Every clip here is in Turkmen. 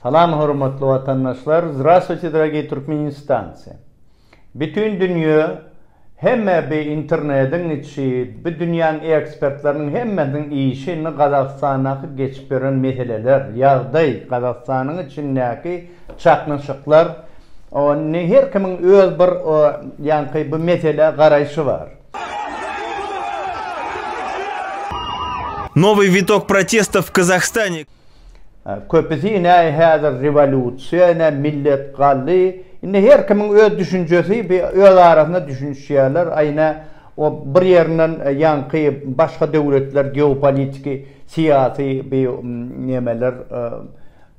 Salam hürmetli vatandaşlar, здравствуйте, dорогие Türkmenistanцы. Bütün dünya hemme bir internetin içi, bir dünyanın ekspertlerinin hemmedin işini Kazakistan'a geçip veren meseleler, yağday Kazakistan'ın içindeki çaknışıklar, her kimin öz bir bu mesele karayışı var. Новый виток протестов в Казахстане. Köpüsü yine hazır revolüsiya, yine millet kallı. Yine her kimin öz düşüncesi, öz arasında düşünüşüyorlar. Aynı o bir yerinden yankı başka devletler, geopolitik, siyasi bir nemeler,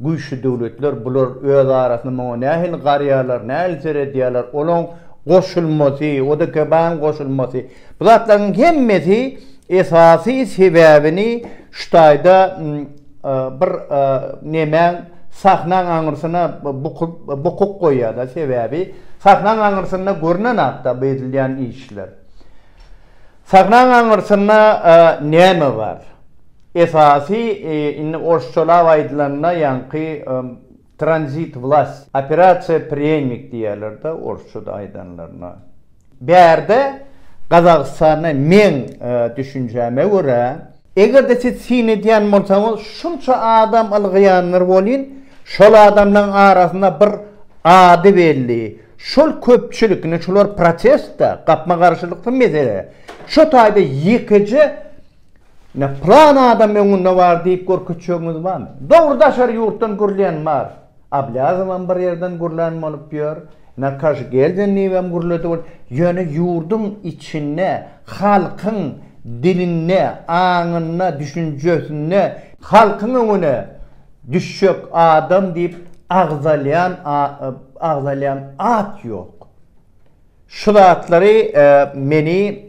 güçlü devletler, bunlar öz arasında nehil qaryalar, nehil seyrediyorlar. Onun koşulması, o da köpeğin koşulması. Bu zatların hemmesi esası sebebini şutayda bir nemen sahnan anırsına bukuk koyuyor da sebebi sahnan anırsına görünen hatta belirleyen işler. Sahnan anırsına neme var? Esası orşçola vaydılarına yankı transit vlast, operasiya preemnik diyorlar da orşçoda aydanlarına. Bir yerde Kazakistan'a men düşünceme göre eğer de siz sini diyen olsanız şunca adam algıyanlar olun, şol adamların arasında bir adı belli, şol köpçülükünü, şolor protesta, kapma karşılıklı mesele, şu tayda yıkıcı plan adam önünde var deyip korkutuyorsunuz var mı? Doğru daşarı yurttan gürleyen var. Ablazım bir yerden gürleyen olup diyor. Ne karşı geldin neyem gürledi var. Yani yurdun içine, halkın diline, anına, düşüncesine, halkın önüne düşecek adam deyip ağzalayan at yok. Şu atları beni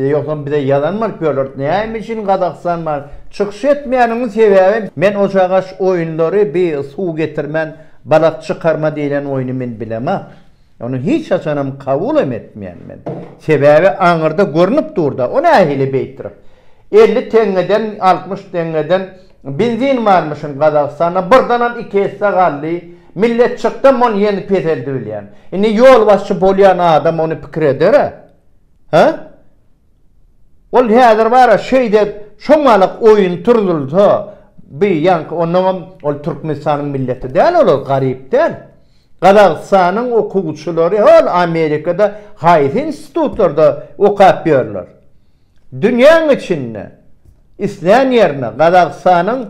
yoksa bize yalan mı yapıyorlar? Neymişin Kazakistan var? Çıkış etmeyenin sebebi ben ocağaş oyunları bir su getirmen, balık çıkarma deyilen oyunu ben bilemem. Onu hiç açanım kabul etmeyen ben. Sebebi anırda görünüp durdu. O ne ahili beytirip. 50 tengeden 60 tengeden benzin varmışın Kazakistan'a. Buradan 2 esse kaldı. Millet çıktı onu yeni peteldi bilen. Yani yol başı bolyan adam onu fikir eder. Ha? Ol hazır var şeyde şomalık oyun turuldu. Bir yankı onun ol Türkmenistan'ın milleti değil olur garip değil. Kazakistan'ın okuyucuları hal Amerika'da hayf institutlarda okuyuyorlar. Dünyanın içinde İslam yerine Kazakistan'ın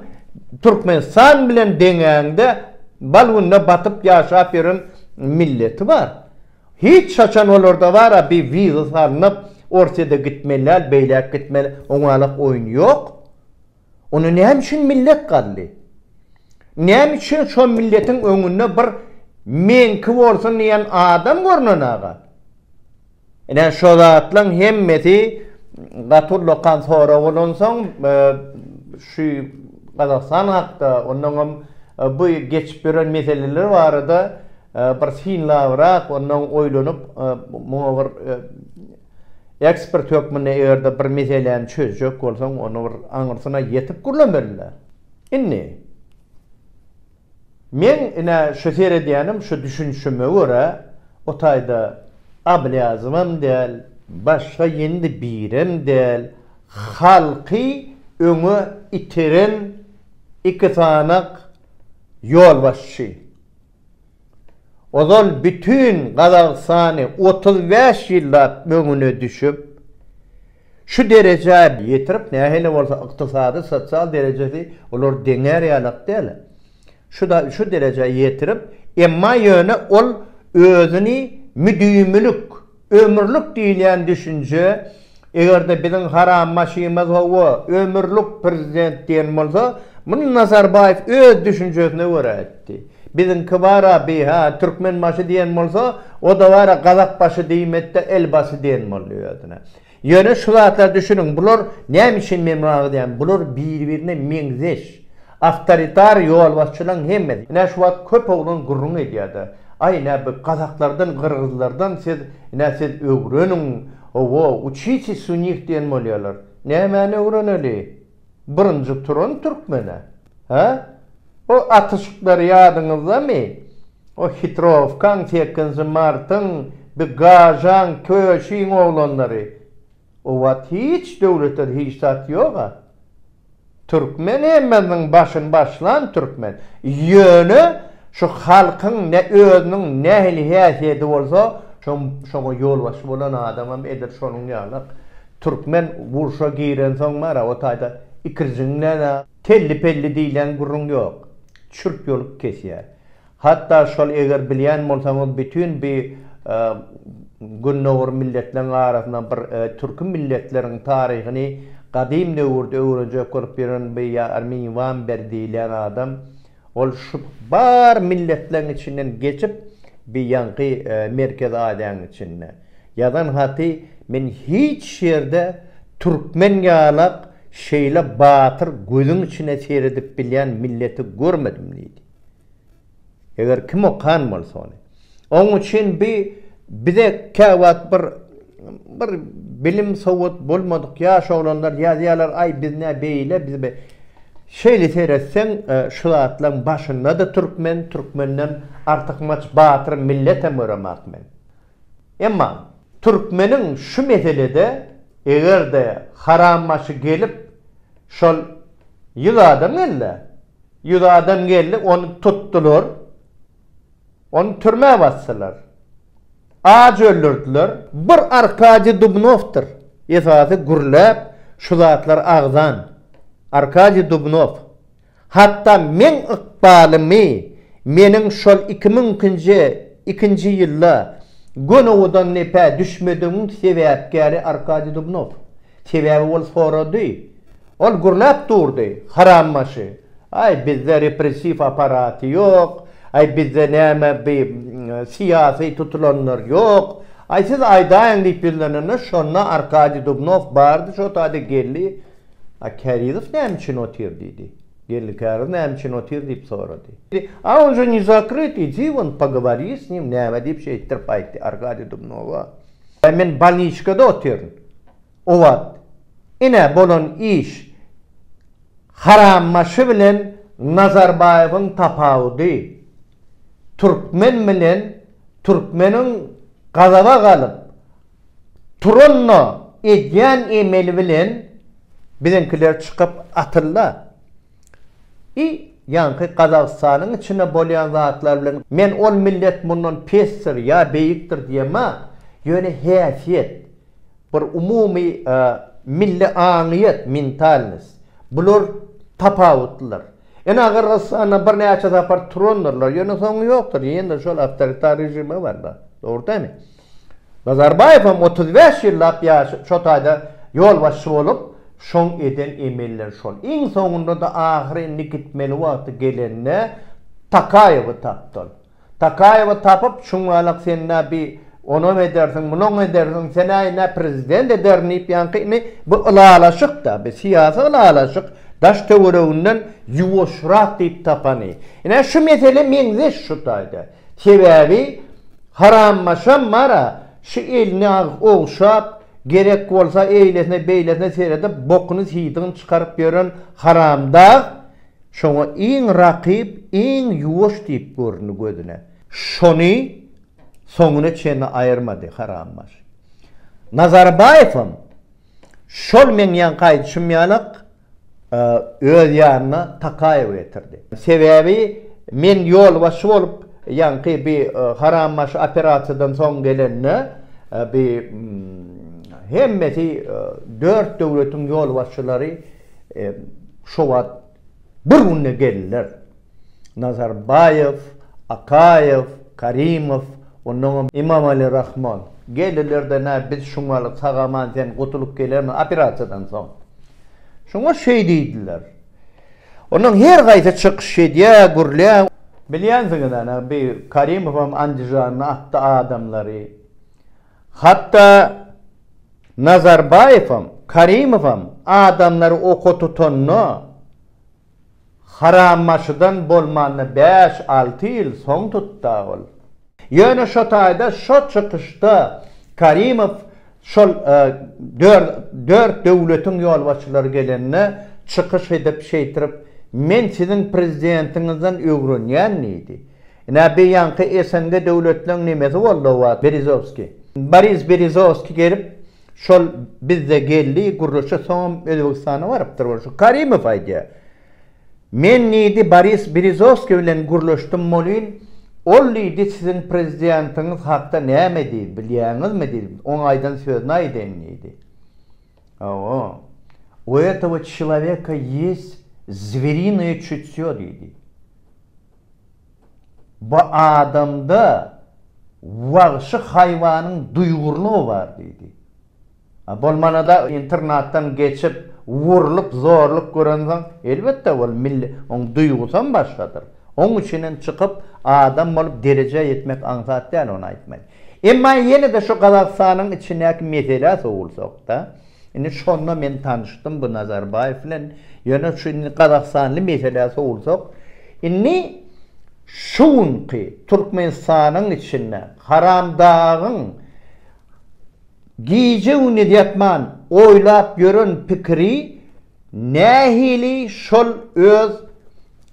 Türkmenistan bilen deneyinde balonda batıp yaşayıp yürün milleti var. Hiç şaşan olurda var bir vize sarınıp ortada gitmeler, beyler gitmeler, onalık oyun yok. Onu ne için millet kaldı? Ne için şu milletin önünde bir menki olsun diyen adam görünen ağa. Yani şu zatların hemmeti katıllıktan sonra olunsan şu Kazakistan hakkında onun bu geçip gören meseleler var da bir sinlavrak onun oylanıp bir ekspert hükmüne eğer de bir meselenin çözecek olsan onu anırsına yetip kullanırlar. İnne? Men şu seyrediyenim, şu düşünüşüme göre o tayda ablazımım değil, başka yeni birim değil, halkı önü itiren iki tane yol başı. O zaman bütün Kazakistan'ı 35 yıllar önüne düşüp şu dereceye getirip ne hele olsa iktisadi, sosyal derecesi olur dener yalık değil. Şu dereceye getirip emma yönü ol özünü müdümlük, ömürlük deyilen düşünce eğer de bizim haram maşimiz o ömürlük prezident diyen olsa bunu Nazarbayev öz düşüncesine göre etti. Bizim kıvara bir Türkmen başı diyen olsa o da var Kazak başı deyimette el başı diyen oluyor. Yani şu zatlar düşünün bunlar ne için memnun diyen bunlar birbirine menzeş. Avtoritar yol başçılan hemmedi. Ne şu vat köp oğlun gurrun ediyordu. Ay ne bu Kazaklardan, Kırgızlardan siz öğrenin o uçiçi sunik diyen oluyorlar. Ne hemen öğreneli? Birinci turun Türkmene. Ha? O atışıkları yadınızda mı? O Hitrovkan, 8 Mart'ın bir Gajan, Köşin oğlanları. O vat hiç devletler hiç tat yok ha. Türkmen emmenin başlan Türkmen. Yönü şu halkın ne özünün ne hilhiyeti olsa şoňa yol başı bolan adamam eder şonun ýalyk. Türkmen vurşa giren soň mara o taýda ikirjiňle telli pelli diýilen gurrun ýok. Çürk ýolup kesýär. Hatta şol eger bilýän bolsaňyz bütün bir günnäwr milletleriň arasyndan bir türkmen milletleriň taryhyny gadim döwürde öwrenjek bolup beren bir Armin Van Ber diýilen adam ol şu bar milletleriň içinden geçip bir yankı merkez adamın içinde. Yadan hati men hiç yerde Türkmen ýalak şeýle batır gözüň içine seyredip bilýän milleti görmedim diýdi. Eger kim okan bolsa onu. Onuň üçin bize käwat bir bilim sowat bolmadyk ýaş oglanlar ýazýarlar ay biz ne beýle biz be şeýle seyretsen şu atlaryň başynda da Türkmenden artık maç batır millete möremakmen. Emma Türkmenin şu meselede egerde harammaşy gelip şol ýyladan geldi onu tutdular. Onu türme bassalar. Ağaç öldürdüler. Bir Arkadi Dubnov'dur. Esası gürlep şu zatlar ağzan. Arkadi Dubnov. Hatta men ıkbalimi menin şol 2002-nji ýylda Gonowadan nepe düşmediğimin sebäpkäri Arkadi Dubnov. Sebäbi ol sorady. Ol gürlep durdy. Harammaşy. Ay bizde repressiv aparaty ýok. Ay bizde näme bir siyasi tutulanlar yok. Ay siz aydaýan diýip bilenlerine şonna Arkadi Dubnov bardy, şo taýda geldi. Kerizow näme üçin otyr diýdi. Geldi Kerizow näme üçin otyr diýip sorady. A on же не закрытый, иди вон поговори с ним, näme diýip şeýtirip aýtdy Arkadi Dubnova. Men balniçkada otyryn. O wagt ine bolan iş harammaşy bilen Nazarbayewiň tapawudy. Türkmen bilen Türkmenin gazaba galyp turunna edýän emeli bilen bilenkiler çykyp atyrlar. Ýanky Gazagstanyň içine bolýan zatlar bilen men ol millet mundan pesdir ýa beýikdir diýme, ýöne häsiýet, bir umumy milli aňyýet, mentalnes. Bular tapawutlar. Agar Gazagstana bir näçe zapar turunlarlar, ýöne soňy ýokdur. Ýene şol awtoritar rejimi bar da. Dogry mi? Nazarbayew 35 ýyllap şo taýda ýol başçy bolup şoň eden emeller şol. Iň soňunda da ahyry nikitmeli wagty gelende Takayewy tapdylar. Takayewy tapyp şuňalak sen bir onu edersin, bunu edersin, sen näme prezident ederni ýanky bu ulalaşyk da, bir siyasi ulalaşyk. Daş töwereginden ýuwaşrak diýip tapany. Ene şu mesele meňze şu taýda. Sebäbi harammaşan mara şu elini oğşap gerek bolsa eýlesine beýlesine seredip bokuny hiýdyň çykaryp beren haramda şoňa iň rakip, iň ýuwaş diýip görünýär gözüne. Şony soňuna çen aýyrmady harammaş. Nazarbayew şol men ýanky düşünýärlik öz ýanyna Takayew getirdi. Sebäbi men ýol başy bolup ýanky bir harammaş operasiýadan soň gelenne bir hemmeti 4 döwletiň ýol başçylary şo wagt bir günne geldiler. Nazarbayew, Akayew, Karimow, onuň İmamali Rahman geldiler biz şuňalyk sagaman sen gutulup gelermi operasiýadan soň. Şoňa şeý diýdiler. Onuň her gaýta çykyş edýär, gürlä. Bilýänsiňiz bir Karimow Andijanyna atdy adamlary. Hatta Nazarbayew, Karimow adamlary okututanna harammaşydan bolmany 5-6 ýyl soň tutda ol. Ýöne şo taýda şo çykyşda Karimow şol 4 döwletiň ýol başçylary gelenne çykyş edip şeýtirip men sizin prezidentinizden ögrünýän neydi? Ina bir yankı esende devletlerin nimesi oldu var Berezovski. Boris Berezovski gelip şol bizde geldi gurruşa son Özbekistan'a varıptır. Şu Karimov aydı. Men neydi Boris Berezovski bilen gurruştum molin. Ol neydi sizin prezidentiniz hakta näme deyip bilýäňiz mi deyip 10 aydan söz näiden neydi? У этого человека есть zвериное чутье deydi. Bu adamda vahşi hayvanın duygurluğu var deydi. Bolmanada internetden geçip vurulup zorluk görensen elbette onun duygusan başkadır. Onun içinden çıkıp adam olup derece yetmek ansat değil onu aytmak. Ama yine de şu Kazakistan'ın içindeki mesele soğulsak da yani şonla men tanıştım bu Nazarbayev ile yine şu Kazakistanlı meselesi olsak inni şunki Türkmenistan'ın içinde Haramdağ'ın giyce unidiyatman oylap görün fikri nehili şol öz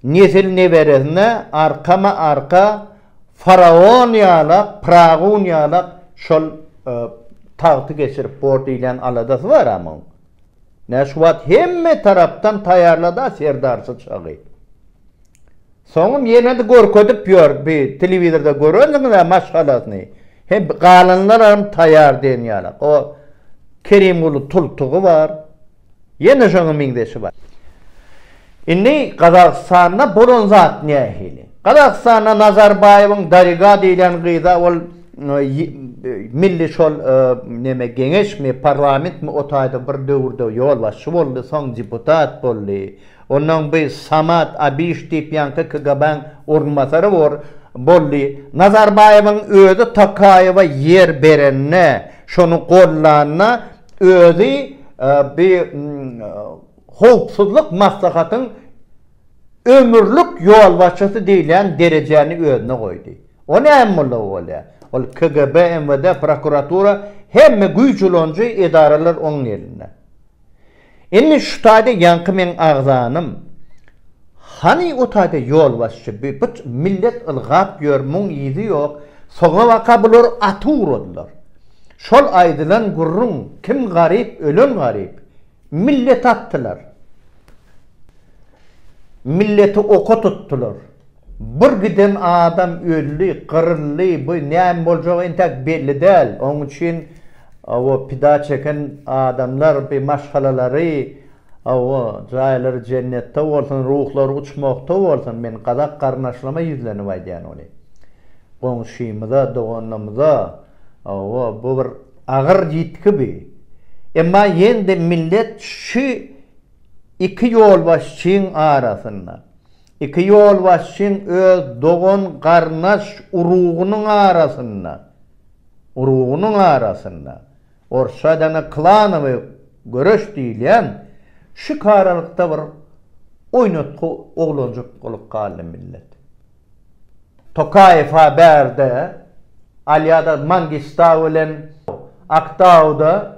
nesil neveresine arkama arka faraon yalak, pragun yalak şol tahtı geçirip bordu ile aladası var ama Neşvat hemme taraftan tayarladı serdarsı çağı. Soňum ýene de görkedik ýör bir telewizorda görýändiňiz maşgalasyny. Hem galanlaram taýar diýen ýaly. O Kerimulu tultugy var. Ýene şoňa miňdeşi var. Inni Kazakstanda bolon zat nähili. Kazakstanda Nazarbayewiň Dariga diýilen gyza ol milli şol neme geňeşmi parlamentmi otaýda bir döwürde ýol başçy boldy, soň deputat boldy. Ondan bir Samat Abiş diýip ýanky KGB'ň ornmasary boldy. Nazarbayewiň özü Tokayewa yer berenne, şonu gollanna özü bir howpsuzlyk maslahatyň ömürlük ýol başçysy diýilen derejäni özüne goýdy. O näme boldy? Ol KGB, MVD, prokuratura hemme güýçlonjy edaralar onuň elinde. Inni şu taýda ýanky men agzanym. Hani o taýda ýol başçy bir millet ılgap ýörmüň ýyzy ýok. Soňa waka bular aturdylar. Şol aýdylan gurrun kim garyp, ölen garyp. Millet atdylar. Milleti oka tuttular. Bir giden adam öldü, kırıldı, bu näme boljagy entek belli däl. Onuň üçin o pida çeken adamlar bir maşgalalary, o jaýlary cennetde bolsun, ruhlary uçmakda bolsun, men Kazak garnaşlama ýüzlenip aýdýan oly. Goňşymyza, doganlymyza, bu bir agyr ýitki bi. Emma ýende millet şu iki ýol başçyň arasynda iki ýol başçyň öz dogan garnaş urugunyň arasynda Orşadana klanowy görüş diýilen şu kararlykda bir oýnatky oglanjak bolup galdy millet. Tokayew haberde Alyada Mangistaw bilen Aktawda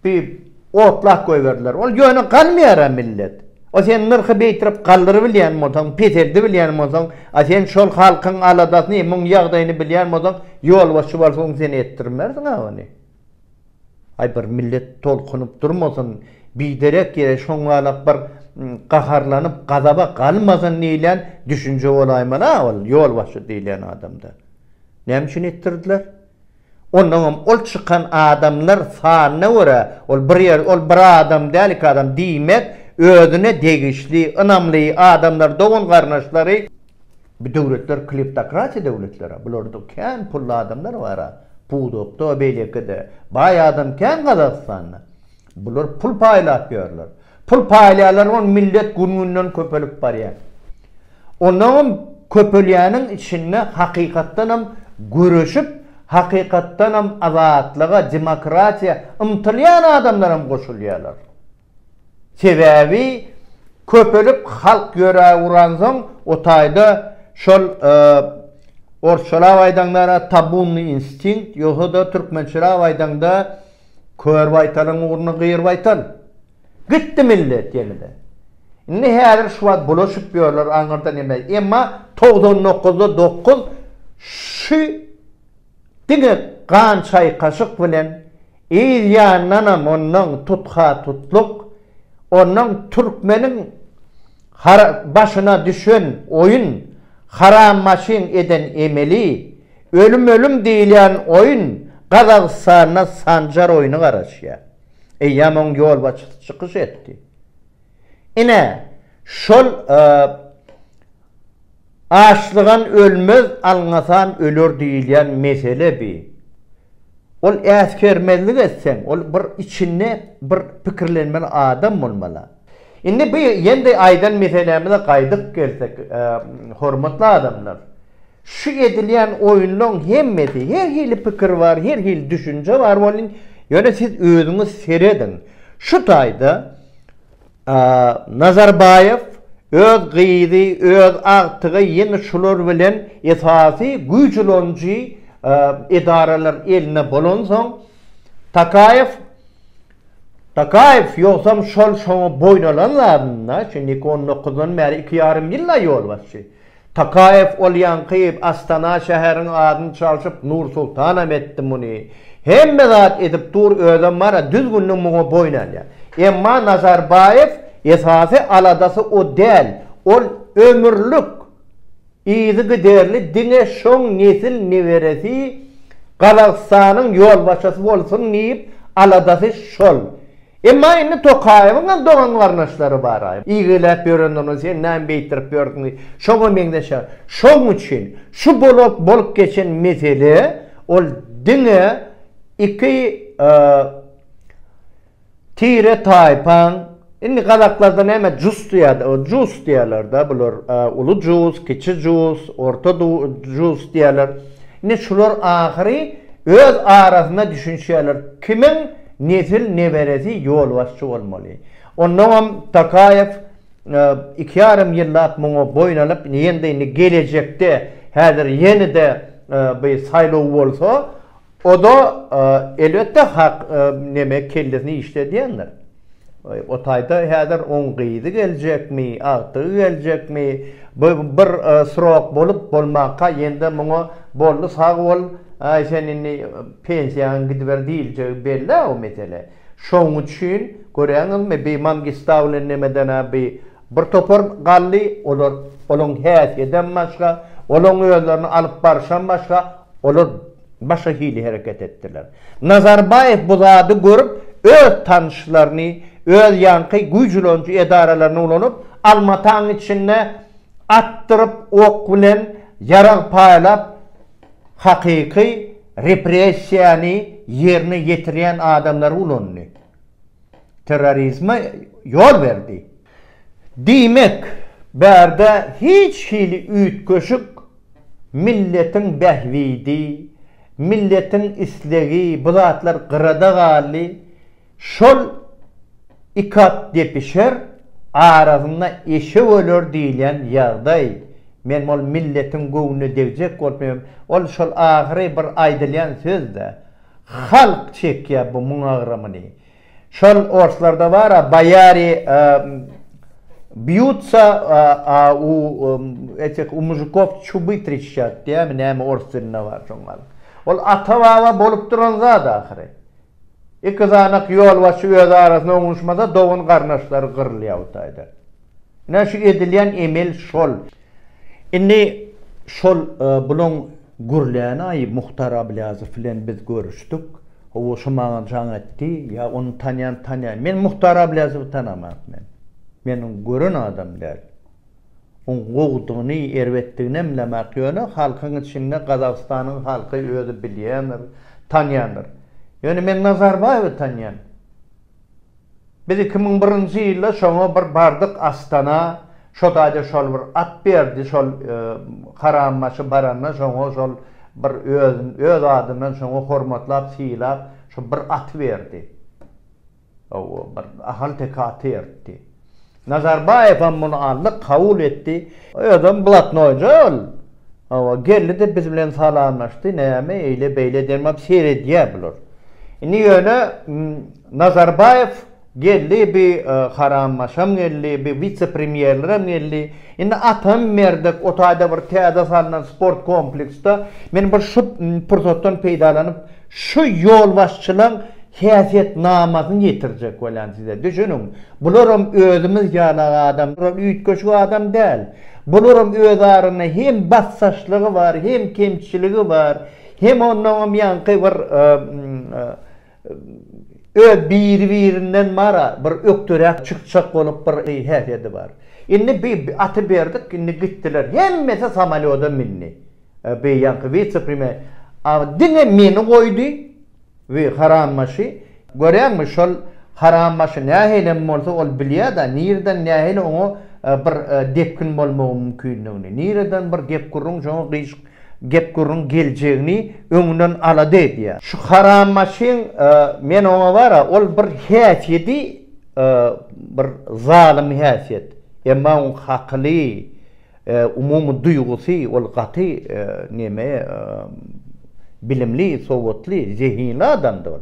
bir otlak koyverdiler. Ol ýöne galmaýar millet. O sen nırkı beytirip kaldıry bilýän bolsaň, peterdi bilýän bolsaň, sen şol halkyň aladasyny, muň ýagdaýyny bilýän bolsaň, ýol başçy bolsaň seni etdirmersiň awany. Ay bir millet tolkunup durmasyn, biderek ýere şoňalap bir gaharlanyp gazaba galmasyn diýilen düşünje bolaýman ol ýol başçy diýilen adamda. Näme üçin etdirdiler? Ondan ol çıkan adamlar sanyna göre ol bir adam däl iki adam diýmek özüne degişli, ynamly adamlar dogan garnaşlary bir döwletler kleptokratiýa döwletleri. Bularda kän pully adamlar bar. Pudokda beýlekde baý adam kän Kazakstanda. Bular pul paýlap ýörler. Pul paýlaýarlar on millet gününden köpelip barýar. Ondan köpelýäniň içinde hakykatdan görüşüp hakykatdan azatlyga, demokratiýa ymtylýan adamlar goşulýarlar. Sebebi köpelip halk göre uransan o taýda şol Orşalaw aýdanlara tabunly instinkt ýoga da türkmençiläw aýdanda kör baytalyň urny gyýr baytal. Gitdi millet ýelde. Ne her şu an bulaşıp diyorlar anlardan emez. Ama 99'da 9 şu dine kan çay kaşık bilen İzyananam onun tutha tutluk onun Türkmenin başına düşen oyun haram maşin eden emeli ölüm deyilen oyun Kazakistan'a sancar oyunu karışya. Yaman yol başı çıkış etti. Ine şol açlığın ölmez alıngasan ölür deyilen mesele bi. Ol eskermezlik etsen, ol bir içine bir pikirlenmeli adam olmalı. Indi bu yende aydan meselemize kaydık gelsek, hormatlı adamlar. Şu edilen oyunun hemmeti, her hili pikir var, her hili düşünce var. Olin, yani siz özünüz seyredin. Şu tayda Nazarbayev öz gıydı, öz aktığı yeni şular bilen esası güçlüncü idareler eline bulunsun. Takayev yoksam şol boynalanlarına, şimdi 19'dan beri 2,5 yılla yol var. Takayev ol yankıyıp Astana şehrin adını çalışıp Nur Sultanam ettim bunu. Hem mezat edip dur ödem var düzgünlüğün muğu boynalya. Emma Nazarbayev esası aladası o değil. Ol ömürlük İyidi değerli dine şon nesil neveresi Kazakistan'ın yol başası olsun deyip aladası şol. Emma inni Tokayev'ın doğan varnaşları var. İğilep yöründünü, sen neyim beytirip yöründünü. Şonu mengdeşe. Şon için şu bolup geçen mesele ol dine iki tire taypan inni Kazaklardan hemen cus diyorlar da bulur. Ulu cus, kiçi cus, orta cus diyorlar. Ne şular ahiri öz arasında düşünüşüyorlar. Kimin nesil neveresi yol başçı olmalı. Ondan Takayev 2,5 yıllat muğu boynalıp yeni gelecekte hedir yeni de bir saylığı olsa o da elbette hak kellesini işte diyenler. O tayda hedir 10 gıydı gelecek mi, 6 gelecek mi, bir sırok bolup bolmakka yende muğu bollu sağ ol, senin pensiyan gidiver değil belli o mesele. Şoň üçin göreňiz bir Mangistavlen nemeden bir topar galli olar olon häsiýeden başga, olon özlerini alıp barşan başga, olar başa hili hareket ettiler. Nazarbayev bu zady görüp öz tanışlaryny, öz yankı güýçlünçü edaralaryny ulanyp almataň içinde attırıp ok bilen yarag paýlap hakiki repressiyany yerine getiren adamlar ulanny. Terörizme yol verdi. Demek berde hiç hili ütköşük milletin behvidi, milletin islegi, bu zatlar gırada gali, şol ikat depişer, arasında eşi ölür diyen yağday. Men ol milletin göğünü devcek olmayayım. Ol şol ahire bir aydılyan söz de. Halk çekya bu muğagramını. Şol orslarda var bayari biyutsa u mujikov çubi trişat diye mi neyme orslarına var şonlar. Ol atavava bolup duran zada ahire. İki zanak yol var şu öz arasında oluşmada doğun karnaşları kırılıyor otayda. Ne şu edilen emel şol. Inni şol bulun gürleyene ay Muhtar Ablazov filan biz görüştük. O şumagan can etti. Ya onu tanıyan. Men Muhtar Ablazov'u tanamam men. Menin görün adam der. On goğduğunu, ervettiğini bilemek yönü halkın içinde Kazakistan'ın halkı özü bilyenir, tanıyanır. Yani men Nazarbayev'i tanıyan. Biz 2001 yılda şoňa bir bardık Astana, şo taýda şol bir at berdi, şol harammaşy baranna şoňa şol bir öz adynyň şoňa hormatlap, syýlap, şo bir at berdi. O bir ahal tekat etdi. Nazarbayev bunu aldı, kabul etti. O adam blatnoýjal. O geldi de biz bilen salamlaşdy, näme eýle beýle dermap seyrediýär bular. Indi ýöne Nazarbayev geldi bir harammaşam geldi, bir vice premierlerim geldi. Indi atam merdik otayda bir teada salınan sport komplekste men bir şu pursatdan peýdalanıp şu yol başçylyň häsiýet namasyny ýetirjek bolan size. Düşünün, bularam özümüz ýaly adam, üýtgeçli adam däl. Bularam öz aryna hem bassaşlygy var, hem kemçiligi var, hem onuň ýanky bir bir-birinden mara bir öktürek çıkacak olup bir häsiýeti var. Indi bir atı berdik, indi gittiler. Hemmesi samalyoda minni. Bir yankı vice premier. Dine meni koydu ve harammaşı. Görýärmi şol harammaşı nähelen bolsa ol bilýär da nirden nähelen onu bir depkin bolmagy mümkinligini. Nirden bir gep gurrun şoň gyş gep gurrun geljegini öňünden alady diýär. Şu harammaşyň men ona bara ol bir häsiýeti bir zalim häsiýet. Emma on hakly umumy duýgusy ol gaty neme bilimli, sowatly, zehinli adamdy ol.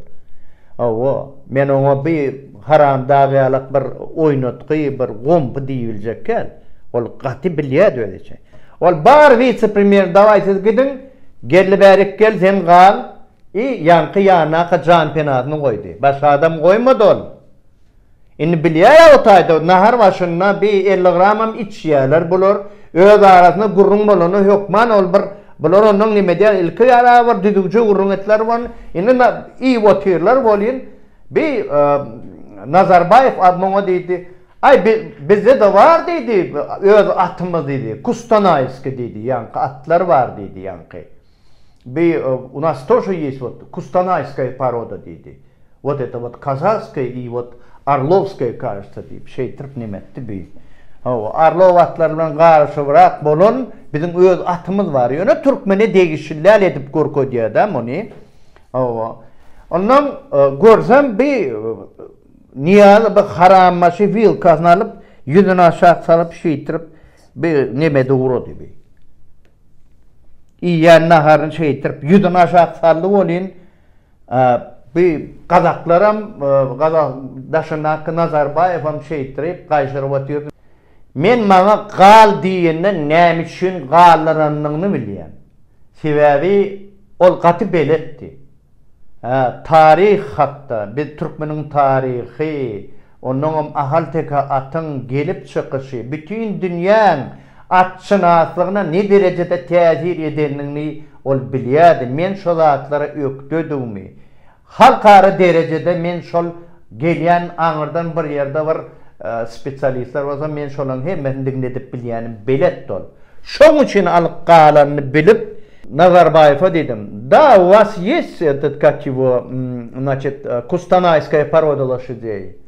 Awa men ona bir haram dagaýalyk bir oýnatky, bir gompa diýiljekkel. Ol gaty bilýär öýleçe. Ol bar vice premier davay siz gidin, gelli berik gel sen gal, yankı ýanyna çempionatyny goýdy. Başga adam goýmady ol. Indi bilýär otayda nahar başynda bir 50 gramam içýärler bular, öz arasynda gurrun bolany hokman ol bir bular onuň nime diýär ilki ýara bir düdükçe gurrun etler var. Indi iyi otirler bolýan. Bir Nazarbayev admana diýdi. Ay bizde de var dedi, öz atımız dedi, Kustanayski dedi, yankı atlar var dedi yankı. У нас тоже есть вот Кустанайская порода dedi. Вот это вот казахская и вот Орловская, кажется, deyip şey tırp nimetli bir. Arlov atlar bilen garşybyrak bolan bizim öz atımız var. Ýöne türkmeni degişiller edip gorkoýdy adam onu. Ondan görsem bir Niyaz bir harammaşy wilkasny alyp ýüzüne aşağı salyp şeýtirip bir neme dogurdy bir. Ýa naharyny şeýtirip ýüzüne aşağı saldy bolýan. Bir gazaklaram gazak daşynak Nazarbayew hem şeýtirip gaýşyryp otyrdy. Men maňa gal diýende näme üçin gallaranlygyny bilýän. Sebäbi ol gaty beletdi. Tarih hatta bir Türkmenin tarihi, onun ahal teka atın gelip çıkışı, bütün dünyanın atçınaslığına ne derecede tezir edenini ol bilýärdi. Men şol atlara ökdödümi. Halkara derecede men şol gelýän aňyrdan bir ýerde bir spesialistler bolsa men şolaryň hemmesini edip bilýänim belet ol. Şoň üçin alyp galanyny bilip Назарбаева dedim. Да, у вас есть этот, как его, значит, кустанайская порода лошадей.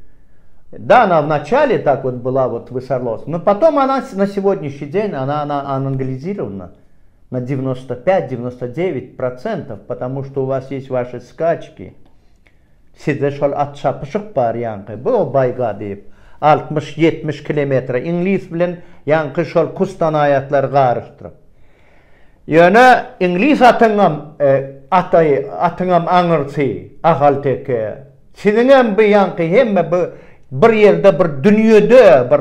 Да, она вначале так вот была вот в Сарловске, но потом она на сегодняшний день, она англизирована на 95-99%, потому что у вас есть ваши скачки. Sizde şol at çapışık bar yankı. Bu bayga deyip 60-70 kilometre İngiliz bilen yankı şol kustanayatlar garıştırıp. Ýöne İngiliz atyňam atyňam aňyrsy, ahal teke. Siziňem bu ýanky hemme bir ýerde bir dünýede bir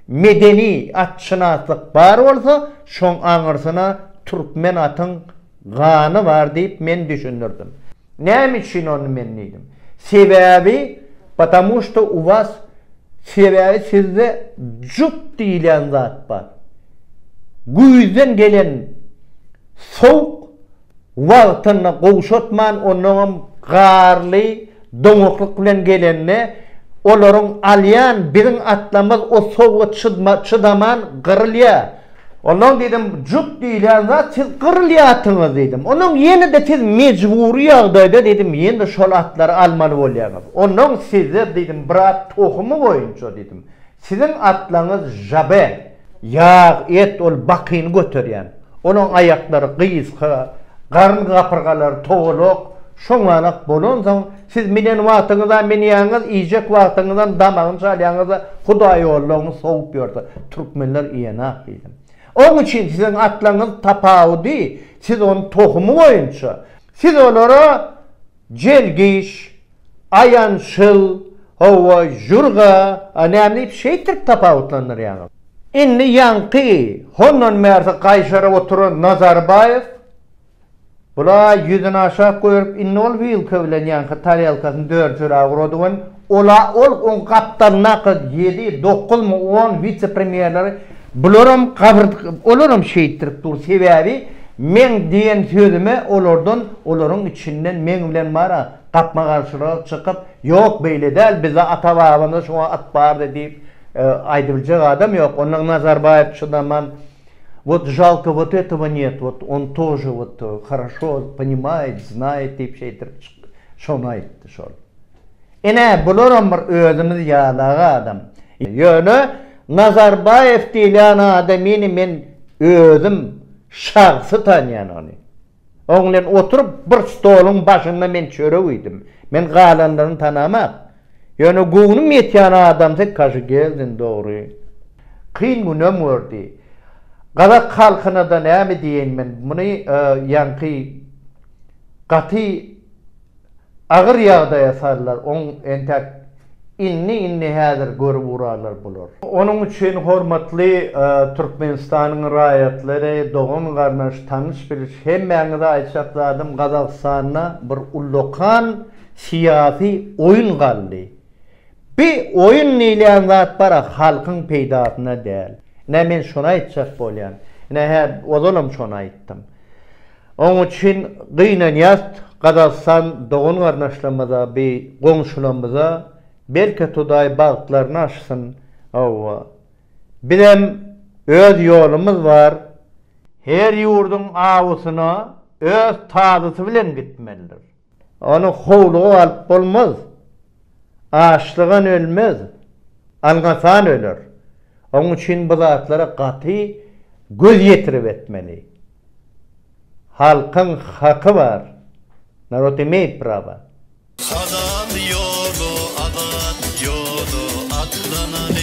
medeni atşynatlyk bar bolsa, şoň aňyrsyna türkmen atyň gany bar diýip men düşündirdim. Näme üçin onu men diýdim? Sebäbi, потому что у вас sebäbi sizde jup diýilen zat bar. Güýden gelen soğuk wagtyny gowşatman onuň garly doňokluk bilen gelenine olaryň alýan birin atlamaz o soğuğa çıdaman gyrylýar. Onuň dedim jup diýilen zat siz gyrylýatyňyz dedim. Onuň ýene de siz mejburi ýagdaýda dedim ýene şol atlary almaly bolýarsyz. Onuň size dedim brat tohumy boýunça dedim. Sizin atlaňyz jabe, ýağ, et ol bakyny göterýän. Onun ayaklary gysga, garyn gapyrgalary toguluk, şoňanak bolansoň siz menen wagtyňyzda menýäňiz iýjek wagtyňyzdan damagyny çalýaňyzda Hudaý ýollagyny sowup ýördi. Türkmenler iýenak diýdim. Onuň üçin sizin atlaňyz tapawdy, siz onu tohumy boýunça, siz olara jelgiş, ayanşyl, hova, jurga, önemli bir şeydir tapavutlanır yani. Inni yankı, honnon merse Kayşar'a oturan Nazarbayev, bula yüzünü aşağı koyup inni ol vil kövlen yankı taryalkasını 4 jura uğradıvan, ola ol on kaptanına kız 7, 9 mu 10 vice-premierleri, bulurum olurum şeyittirip dur sebebi, men diyen sözüme olorun içinden men bilen mara kapma karşılığı çıkıp yok beyle değil bize ata babamda şuna at bağırdı deyip aydıbilecek adam yok. Onun Nazarbayev çıdaman вот жалко вот этого нет, вот он тоже вот хорошо понимает, знает deyip şeydir şonu ayıttı şol. Ene bulurum bir özümüz yağlağı adam. Yönü Nazarbayev diyen adamini men özüm şahsı tanıyan onu. Onunla oturup bir stolun başında men çöreviydim. Men galanlarını tanımak. Yani güğünüm yetiyana adamsa karşı geldin doğru. Kıyın günüm vardı. Kazak halkına da ne mi diyeyim ben? Bunu yankı katı ağır yağda yasarlar. On entek inni hazır görüp uğrarlar bulur. Onun için hürmetli Türkmenistan'ın rayetleri, doğum karnaş, tanış biliş, hem beni de ayçakladım Kazakistan'a bir ullokan siyasi oyun kaldı. Bir oyun neyleyen zat bara halkın peydatına değil. Ne men şuna aytacak bolyan. Ne her oğlum şuna aytdım. Onun için gıynen yast Kazakistan doğum karnaşlamada bir komşulamıza belki tuday bağıtlarını açsın. Bizim öz yolumuz var. Her yurdun avusuna öz tadısı bilen gitmelidir. Onu hovluğu alıp olmaz. Açlığın ölmez. Algasan ölür. Onun için bu zatlara katı göz yetirip etmeli. Halkın hakkı var. Narod imeyip prava. Adam yolu, adat yolu, aklına